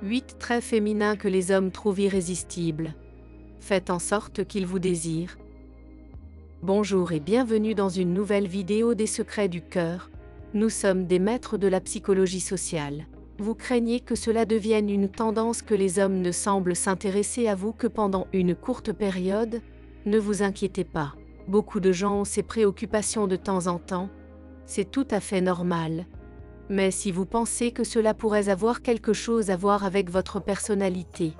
8 traits féminins que les hommes trouvent irrésistibles. Faites en sorte qu'ils vous désirent. Bonjour et bienvenue dans une nouvelle vidéo des secrets du cœur. Nous sommes des maîtres de la psychologie sociale. Vous craignez que cela devienne une tendance que les hommes ne semblent s'intéresser à vous que pendant une courte période? Ne vous inquiétez pas. Beaucoup de gens ont ces préoccupations de temps en temps. C'est tout à fait normal. Mais si vous pensez que cela pourrait avoir quelque chose à voir avec votre personnalité,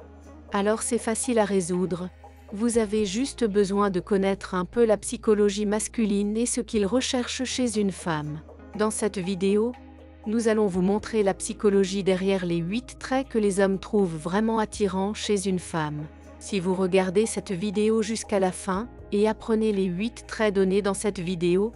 alors c'est facile à résoudre. Vous avez juste besoin de connaître un peu la psychologie masculine et ce qu'il recherche chez une femme. Dans cette vidéo, nous allons vous montrer la psychologie derrière les 8 traits que les hommes trouvent vraiment attirants chez une femme. Si vous regardez cette vidéo jusqu'à la fin et apprenez les 8 traits donnés dans cette vidéo,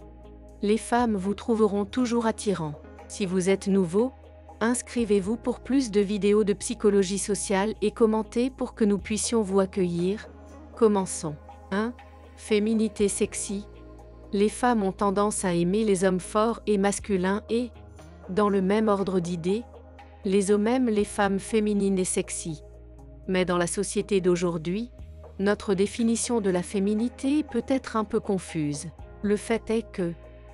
les femmes vous trouveront toujours attirant. Si vous êtes nouveau, inscrivez-vous pour plus de vidéos de psychologie sociale et commentez pour que nous puissions vous accueillir. Commençons. 1. Féminité sexy. Les femmes ont tendance à aimer les hommes forts et masculins et, dans le même ordre d'idées, les hommes aiment les femmes féminines et sexy. Mais dans la société d'aujourd'hui, notre définition de la féminité peut être un peu confuse. Le fait est que,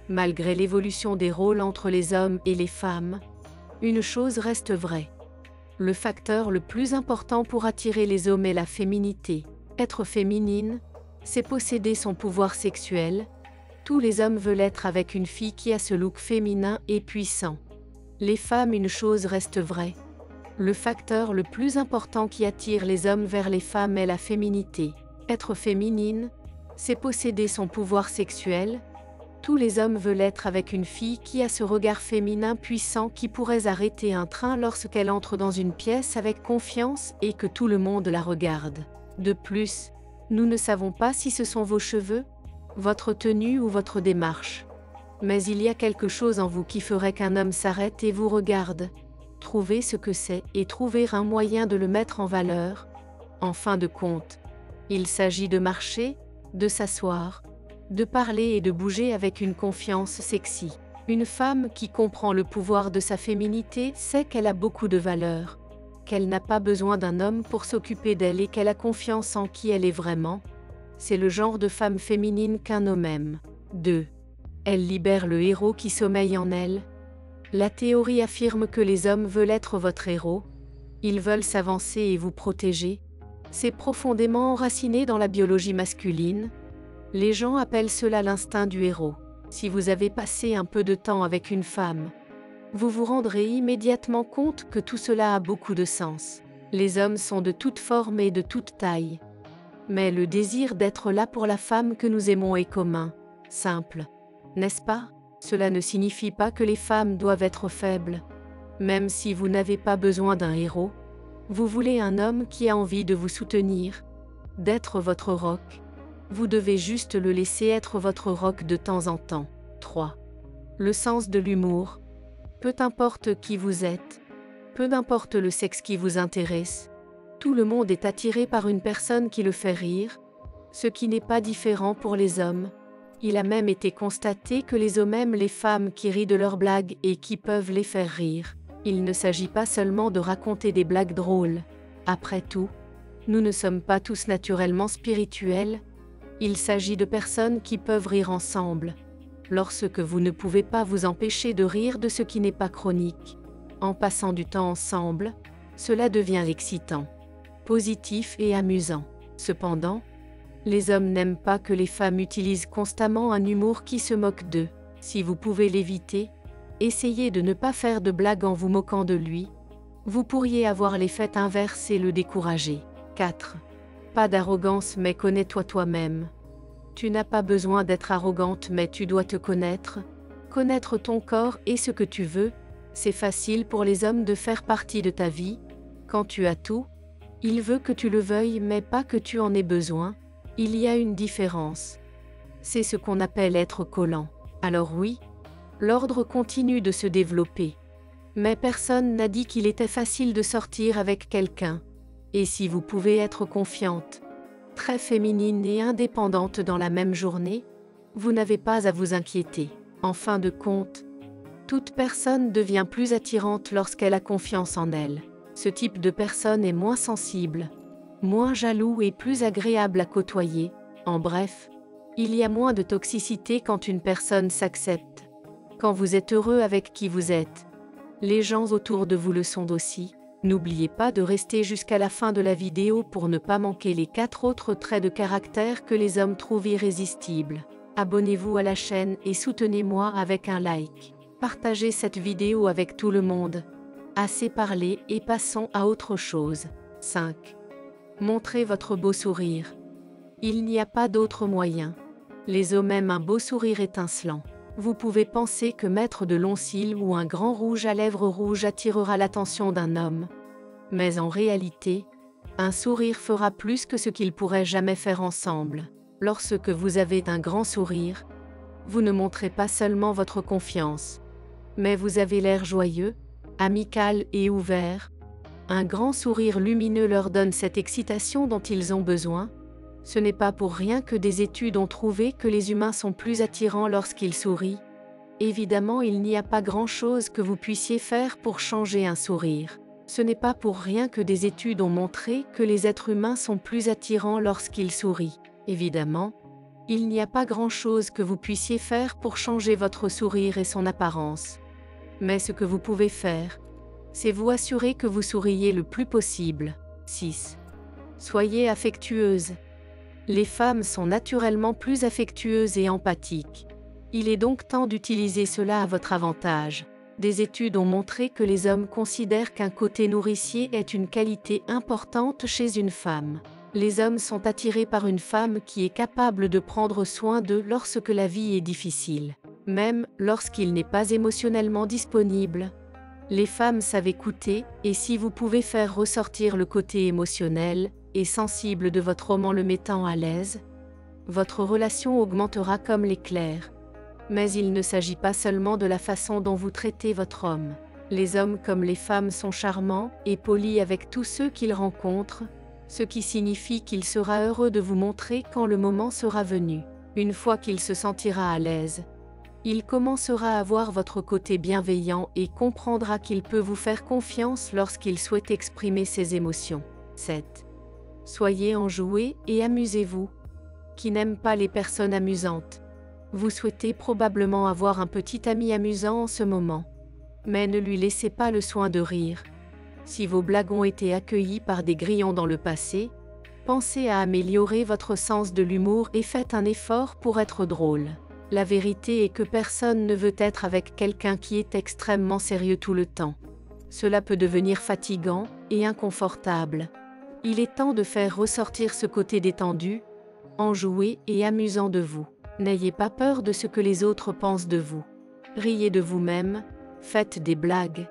malgré l'évolution des rôles entre les hommes et les femmes, une chose reste vraie. Le facteur le plus important pour attirer les hommes est la féminité. Être féminine, c'est posséder son pouvoir sexuel. Tous les hommes veulent être avec une fille qui a ce look féminin et puissant. Les femmes, une chose reste vraie. Le facteur le plus important qui attire les hommes vers les femmes est la féminité. Être féminine, c'est posséder son pouvoir sexuel. Tous les hommes veulent être avec une fille qui a ce regard féminin puissant qui pourrait arrêter un train lorsqu'elle entre dans une pièce avec confiance et que tout le monde la regarde. De plus, nous ne savons pas si ce sont vos cheveux, votre tenue ou votre démarche. Mais il y a quelque chose en vous qui ferait qu'un homme s'arrête et vous regarde. Trouvez ce que c'est et trouver un moyen de le mettre en valeur. En fin de compte, il s'agit de marcher, de s'asseoir, de parler et de bouger avec une confiance sexy. Une femme qui comprend le pouvoir de sa féminité sait qu'elle a beaucoup de valeur, qu'elle n'a pas besoin d'un homme pour s'occuper d'elle et qu'elle a confiance en qui elle est vraiment. C'est le genre de femme féminine qu'un homme aime. 2. Elle libère le héros qui sommeille en elle. La théorie affirme que les hommes veulent être votre héros. Ils veulent s'avancer et vous protéger. C'est profondément enraciné dans la biologie masculine. Les gens appellent cela l'instinct du héros. Si vous avez passé un peu de temps avec une femme, vous vous rendrez immédiatement compte que tout cela a beaucoup de sens. Les hommes sont de toutes formes et de toutes tailles. Mais le désir d'être là pour la femme que nous aimons est commun, simple. N'est-ce pas? Cela ne signifie pas que les femmes doivent être faibles. Même si vous n'avez pas besoin d'un héros, vous voulez un homme qui a envie de vous soutenir, d'être votre roc. Vous devez juste le laisser être votre roc de temps en temps. 3. Le sens de l'humour. Peu importe qui vous êtes, peu importe le sexe qui vous intéresse, tout le monde est attiré par une personne qui le fait rire, ce qui n'est pas différent pour les hommes. Il a même été constaté que les hommes aiment les femmes qui rient de leurs blagues et qui peuvent les faire rire. Il ne s'agit pas seulement de raconter des blagues drôles. Après tout, nous ne sommes pas tous naturellement spirituels. Il s'agit de personnes qui peuvent rire ensemble. Lorsque vous ne pouvez pas vous empêcher de rire de ce qui n'est pas chronique, en passant du temps ensemble, cela devient excitant, positif et amusant. Cependant, les hommes n'aiment pas que les femmes utilisent constamment un humour qui se moque d'eux. Si vous pouvez l'éviter, essayez de ne pas faire de blagues en vous moquant de lui. Vous pourriez avoir l'effet inverse et le décourager. 4. Pas d'arrogance mais connais-toi toi-même. Tu n'as pas besoin d'être arrogante mais tu dois te connaître. Connaître ton corps et ce que tu veux, c'est facile pour les hommes de faire partie de ta vie. Quand tu as tout, il veut que tu le veuilles mais pas que tu en aies besoin. Il y a une différence. C'est ce qu'on appelle être collant. Alors oui, l'ordre continue de se développer. Mais personne n'a dit qu'il était facile de sortir avec quelqu'un. Et si vous pouvez être confiante, très féminine et indépendante dans la même journée, vous n'avez pas à vous inquiéter. En fin de compte, toute personne devient plus attirante lorsqu'elle a confiance en elle. Ce type de personne est moins sensible, moins jaloux et plus agréable à côtoyer. En bref, il y a moins de toxicité quand une personne s'accepte. Quand vous êtes heureux avec qui vous êtes, les gens autour de vous le sont aussi. N'oubliez pas de rester jusqu'à la fin de la vidéo pour ne pas manquer les 4 autres traits de caractère que les hommes trouvent irrésistibles. Abonnez-vous à la chaîne et soutenez-moi avec un like. Partagez cette vidéo avec tout le monde. Assez parlé et passons à autre chose. 5. Montrez votre beau sourire. Il n'y a pas d'autre moyen. Les hommes aiment un beau sourire étincelant. Vous pouvez penser que mettre de longs cils ou un grand rouge à lèvres rouge attirera l'attention d'un homme. Mais en réalité, un sourire fera plus que ce qu'ils pourraient jamais faire ensemble. Lorsque vous avez un grand sourire, vous ne montrez pas seulement votre confiance, mais vous avez l'air joyeux, amical et ouvert. Un grand sourire lumineux leur donne cette excitation dont ils ont besoin. Ce n'est pas pour rien que des études ont trouvé que les humains sont plus attirants lorsqu'ils sourient. Évidemment, il n'y a pas grand-chose que vous puissiez faire pour changer un sourire. Ce n'est pas pour rien que des études ont montré que les êtres humains sont plus attirants lorsqu'ils sourient. Évidemment, il n'y a pas grand-chose que vous puissiez faire pour changer votre sourire et son apparence. Mais ce que vous pouvez faire, c'est vous assurer que vous souriez le plus possible. 6. Soyez affectueuse. Les femmes sont naturellement plus affectueuses et empathiques. Il est donc temps d'utiliser cela à votre avantage. Des études ont montré que les hommes considèrent qu'un côté nourricier est une qualité importante chez une femme. Les hommes sont attirés par une femme qui est capable de prendre soin d'eux lorsque la vie est difficile. Même lorsqu'il n'est pas émotionnellement disponible. Les femmes savent écouter, et si vous pouvez faire ressortir le côté émotionnel et sensible de votre homme en le mettant à l'aise, votre relation augmentera comme l'éclair. Mais il ne s'agit pas seulement de la façon dont vous traitez votre homme. Les hommes comme les femmes sont charmants et polis avec tous ceux qu'ils rencontrent, ce qui signifie qu'il sera heureux de vous montrer quand le moment sera venu. Une fois qu'il se sentira à l'aise, il commencera à voir votre côté bienveillant et comprendra qu'il peut vous faire confiance lorsqu'il souhaite exprimer ses émotions. 7. Soyez enjoués et amusez-vous. Qui n'aime pas les personnes amusantes? Vous souhaitez probablement avoir un petit ami amusant en ce moment. Mais ne lui laissez pas le soin de rire. Si vos blagues ont été accueillies par des grillons dans le passé, pensez à améliorer votre sens de l'humour et faites un effort pour être drôle. La vérité est que personne ne veut être avec quelqu'un qui est extrêmement sérieux tout le temps. Cela peut devenir fatigant et inconfortable. Il est temps de faire ressortir ce côté détendu, enjoué et amusant de vous. N'ayez pas peur de ce que les autres pensent de vous. Riez de vous-même, faites des blagues.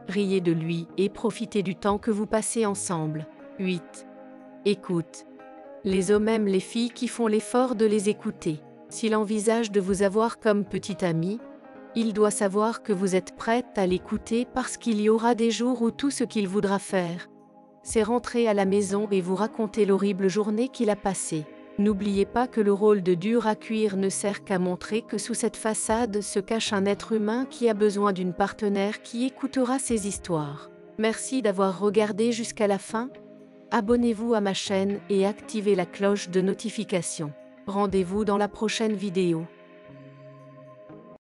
Riez de lui et profitez du temps que vous passez ensemble. 8. Écoute. Les hommes aiment les filles qui font l'effort de les écouter. S'il envisage de vous avoir comme petit ami, il doit savoir que vous êtes prête à l'écouter parce qu'il y aura des jours où tout ce qu'il voudra faire, c'est rentrer à la maison et vous raconter l'horrible journée qu'il a passée. N'oubliez pas que le rôle de dur à cuire ne sert qu'à montrer que sous cette façade se cache un être humain qui a besoin d'une partenaire qui écoutera ses histoires. Merci d'avoir regardé jusqu'à la fin. Abonnez-vous à ma chaîne et activez la cloche de notification. Rendez-vous dans la prochaine vidéo.